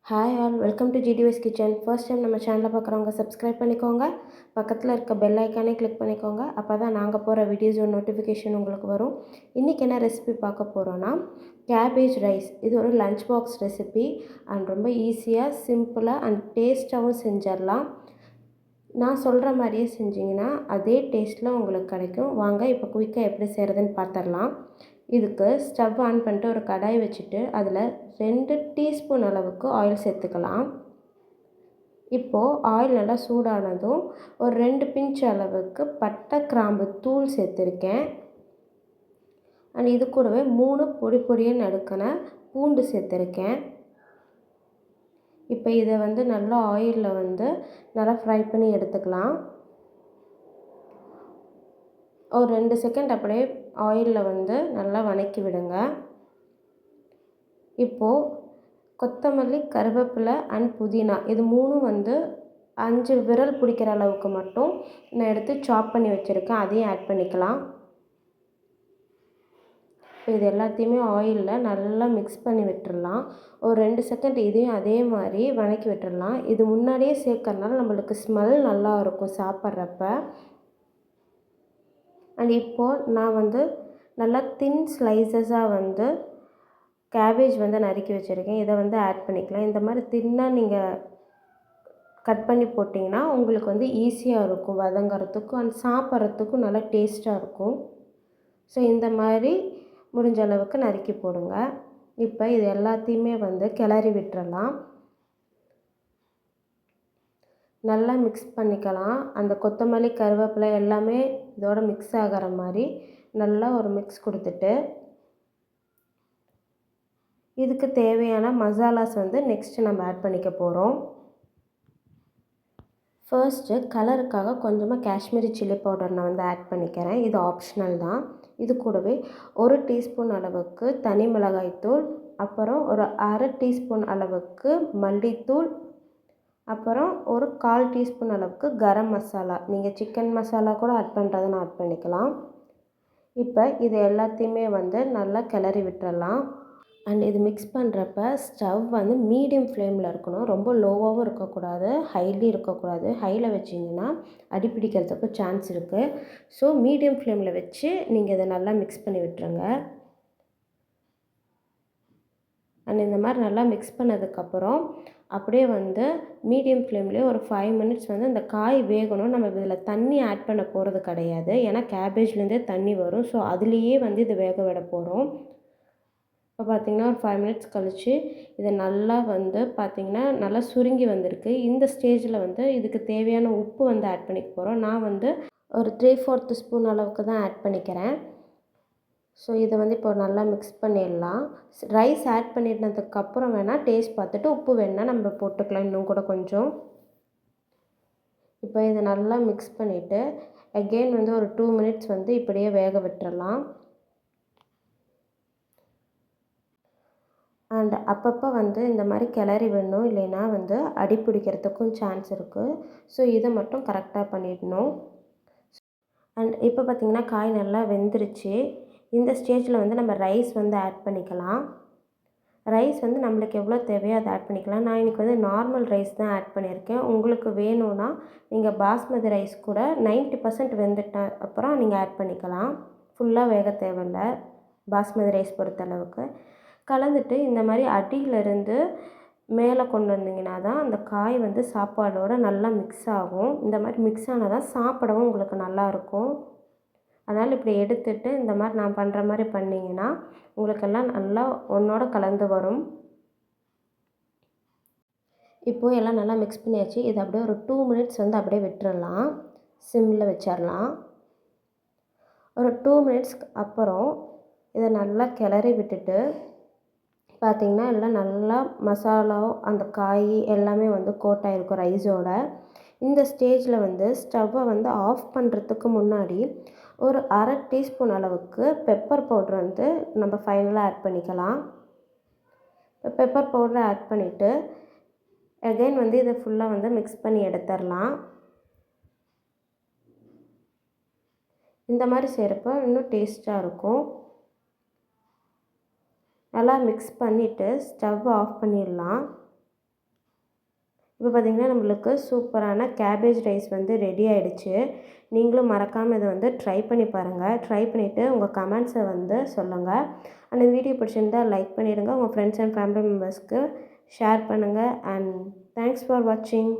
Hi all, welcome to GDS kitchen. First time நம்ம சேனலை பார்க்குறவங்க சப்ஸ்கிரைப் பண்ணிக்கோங்க. பக்கத்தில் இருக்க பெல் ஐக்கானே கிளிக் பண்ணிக்கோங்க. அப்போ தான் நாங்கள் போகிற வீடியோஸோட நோட்டிஃபிகேஷன் உங்களுக்கு வரும். இன்றைக்கி என்ன ரெசிபி பார்க்க போகிறோன்னா கேபேஜ் ரைஸ். இது ஒரு லஞ்ச் பாக்ஸ் ரெசிபி அண்ட் ரொம்ப ஈஸியாக, சிம்பிளாக அண்ட் டேஸ்ட்டாகவும் செஞ்சிடலாம். நான் சொல்கிற மாதிரியே செஞ்சிங்கன்னா அதே டேஸ்ட்டில் உங்களுக்கு கிடைக்கும். வாங்க இப்போ குயிக்காக எப்படி செய்கிறதுன்னு பார்த்துடலாம். இதுக்கு ஸ்டவ் ஆன் பண்ணிட்டு ஒரு கடாய் வச்சுட்டு அதில் 2 டீஸ்பூன் அளவுக்கு ஆயில் சேர்த்துக்கலாம். இப்போது ஆயில் நல்லா சூடானதும் ஒரு 2 பிஞ்ச் அளவுக்கு பட்டை கிராம்பு தூள் சேர்த்துருக்கேன். அண்ட் இது கூடவே 3 பொடி பொடியாக நறுக்கின பூண்டு சேர்த்துருக்கேன். இப்போ இதை நல்லா ஆயிலில் நல்லா ஃப்ரை பண்ணி எடுத்துக்கலாம். ஒரு 2 செகண்ட் அப்படியே ஆயிலில் நல்லா வதக்கி விடுங்க. இப்போது கொத்தமல்லி, கருவேப்பிலை அண்ட் புதினா இது 3 5 விரல் பிடிக்கிற அளவுக்கு மட்டும் நான் எடுத்து சாப் பண்ணி வச்சுருக்கேன். அதையும் ஆட் பண்ணிக்கலாம். இப்போ இது எல்லாத்தையுமே ஆயிலில் நல்லா மிக்ஸ் பண்ணி விட்டுடலாம். ஒரு 2 செகண்ட் இதையும் அதே மாதிரி வதக்கி விட்டுடலாம். இது முன்னாடியே சேர்க்கறதுனால நம்மளுக்கு ஸ்மெல் நல்லா இருக்கும் சாப்பிட்றப்ப. அண்ட் இப்போது நான் நல்லா தின் ஸ்லைசஸாக கேபேஜ் நறுக்கி வச்சுருக்கேன். இதை ஆட் பண்ணிக்கலாம். இந்த மாதிரி தின்னாக நீங்கள் கட் பண்ணி போட்டிங்கன்னா உங்களுக்கு ஈஸியாக இருக்கும் வதங்கிறதுக்கும் அண்ட் சாப்பிட்றதுக்கும் நல்லா டேஸ்ட்டாக இருக்கும். ஸோ இந்த மாதிரி முடிஞ்ச அளவுக்கு நறுக்கி போடுங்க. இப்போ இது எல்லாத்தையுமே கிளறி விட்டுறலாம். நல்லா மிக்ஸ் பண்ணிக்கலாம். அந்த கொத்தமல்லி, கருவேப்பிலை எல்லாமே இதோட மிக்ஸ் ஆகிற மாதிரி நல்லா ஒரு மிக்ஸ் கொடுத்துட்டு இதுக்கு தேவையான மசாலாஸ் நெக்ஸ்ட்டு நம்ம ஆட் பண்ணிக்க போகிறோம். ஃபர்ஸ்ட்டு கலருக்காக கொஞ்சமாக காஷ்மீரி சில்லி பவுடர் நான் ஆட் பண்ணிக்கிறேன். இது ஆப்ஷனல் தான். இது கூடவே 1 டீஸ்பூன் அளவுக்கு தனி மிளகாய்த்தூள், அப்புறம் ஒரு அரை டீஸ்பூன் அளவுக்கு மல்லித்தூள், அப்புறம் ஒரு 1/4 டீஸ்பூன் அளவுக்கு கரம் மசாலா. நீங்கள் சிக்கன் மசாலா கூட ஆட் பண்ணுறதுன்னு ஆட் பண்ணிக்கலாம். இப்போ இது எல்லாத்தையுமே நல்லா கிளறி விட்டுறலாம். அண்ட் இது மிக்ஸ் பண்ணுறப்ப ஸ்டவ் மீடியம் ஃப்ளேமில் இருக்கணும். ரொம்ப லோவாகவும் இருக்கக்கூடாது, ஹைலி இருக்கக்கூடாது. ஹையில் வச்சிங்கன்னா அடி பிடிக்கிறதுக்கு சான்ஸ் இருக்குது. ஸோ மீடியம் ஃப்ளேமில் வச்சு நீங்கள் இதை நல்லா மிக்ஸ் பண்ணி விட்டுருங்க. அண்ட் இந்த மாதிரி நல்லா மிக்ஸ் பண்ணதுக்கப்புறம் அப்படியே மீடியம் ஃப்ளேம்லேயே ஒரு 5 மினிட்ஸ் இந்த காய் வேகணும். நம்ம இதில் தண்ணி ஆட் பண்ண போகிறது கிடையாது. ஏன்னா கேபேஜ்லேருந்தே தண்ணி வரும். ஸோ அதுலேயே இது வேக விட போகிறோம். இப்போ பார்த்திங்கன்னா ஒரு 5 மினிட்ஸ் கழித்து இதை நல்லா பார்த்திங்கன்னா நல்லா சுருங்கி வந்திருக்கு. இந்த ஸ்டேஜில் இதுக்கு தேவையான உப்பு ஆட் பண்ணிக்க போகிறோம். நான் ஒரு 3/4 ஸ்பூன் அளவுக்கு தான் ஆட் பண்ணிக்கிறேன். ஸோ இதை இப்போ நல்லா மிக்ஸ் பண்ணிடலாம். ரைஸ் ஆட் பண்ணிட்டதுக்கப்புறம் வேணால் டேஸ்ட் பார்த்துட்டு உப்பு வேணால் நம்ம போட்டுக்கலாம் இன்னும் கூட கொஞ்சம். இப்போ இதை நல்லா மிக்ஸ் பண்ணிவிட்டு அகெயின் ஒரு 2 மினிட்ஸ் இப்படியே வேக விட்டுறலாம். அண்ட் அப்பப்போ இந்த மாதிரி கிளறி விடணும், இல்லைன்னா அடி பிடிக்கிறதுக்கும் சான்ஸ் இருக்குது. ஸோ இதை மட்டும் கரெக்டாக பண்ணிடணும். அண்ட் இப்போ பார்த்திங்கன்னா காய் நல்லா வெந்துருச்சு. இந்த ஸ்டேஜில் நம்ம ரைஸ் ஆட் பண்ணிக்கலாம். ரைஸ் நம்மளுக்கு எவ்வளோ தேவையோ அதை ஆட் பண்ணிக்கலாம். நான் இன்றைக்கி நார்மல் ரைஸ் தான் ஆட் பண்ணியிருக்கேன். உங்களுக்கு வேணும்னா நீங்கள் பாஸ்மதி ரைஸ் கூட 90% வெந்துட்ட அப்புறம் நீங்கள் ஆட் பண்ணிக்கலாம். ஃபுல்லாக வேக தேவையில்லை பாஸ்மதி ரைஸ் பொறுத்தளவுக்கு. கலந்துட்டு இந்த மாதிரி அடியிலேருந்து மேலே கொண்டு வந்தீங்கன்னா தான் அந்த காய் சாப்பாடோடு நல்லா மிக்ஸ் ஆகும். இந்த மாதிரி மிக்ஸ் ஆனால் தான் சாப்பிடவும் உங்களுக்கு நல்லாயிருக்கும். அதனால் இப்படி எடுத்துகிட்டு இந்த மாதிரி நான் பண்ணுற மாதிரி பண்ணிங்கன்னா உங்களுக்கெல்லாம் நல்லா ஒன்றோட கலந்து வரும். இப்போது எல்லாம் நல்லா மிக்ஸ் பண்ணியாச்சு. இதை அப்படியே ஒரு 2 மினிட்ஸ் அப்படியே விட்டுறலாம். சிம்மில் வச்சிடலாம். ஒரு 2 மினிட்ஸ்க்கு அப்புறம் இதை நல்லா கிளறி விட்டுட்டு பார்த்திங்கன்னா எல்லாம் நல்லா மசாலாவும் அந்த காய் எல்லாமே கோட் ஆகிருக்கும் ரைஸோட. இந்த ஸ்டேஜில் ஸ்டவ்வை ஆஃப் பண்ணுறதுக்கு முன்னாடி ஒரு அரை டீஸ்பூன் அளவுக்கு பெப்பர் பவுட்ரு நம்ம ஃபைனலாக ஆட் பண்ணிக்கலாம். பெப்பர் பவுடரை ஆட் பண்ணிவிட்டு அகெயின் இதை ஃபுல்லாக மிக்ஸ் பண்ணி எடுத்துடலாம். இந்த மாதிரி செய்கிறப்போ இன்னும் டேஸ்ட்டாக இருக்கும். நல்லா மிக்ஸ் பண்ணிவிட்டு ஸ்டவ் ஆஃப் பண்ணிடலாம். இப்போ பார்த்திங்கன்னா நம்மளுக்கு சூப்பரான கேபேஜ் ரைஸ் வந்து ரெடி ஆகிடுச்சு. நீங்களும் மறக்காமல் இதை வந்து ட்ரை பண்ணி பாருங்கள். ட்ரை பண்ணிவிட்டு உங்கள் கமெண்ட்ஸை வந்து சொல்லுங்கள். அண்ட் இந்த வீடியோ பிடிச்சிருந்தால் லைக் பண்ணிடுங்க. உங்கள் ஃப்ரெண்ட்ஸ் அண்ட் ஃபேமிலி மெம்பர்ஸ்க்கு ஷேர் பண்ணுங்கள். அண்ட் தேங்க்ஸ் ஃபார் வாட்சிங்.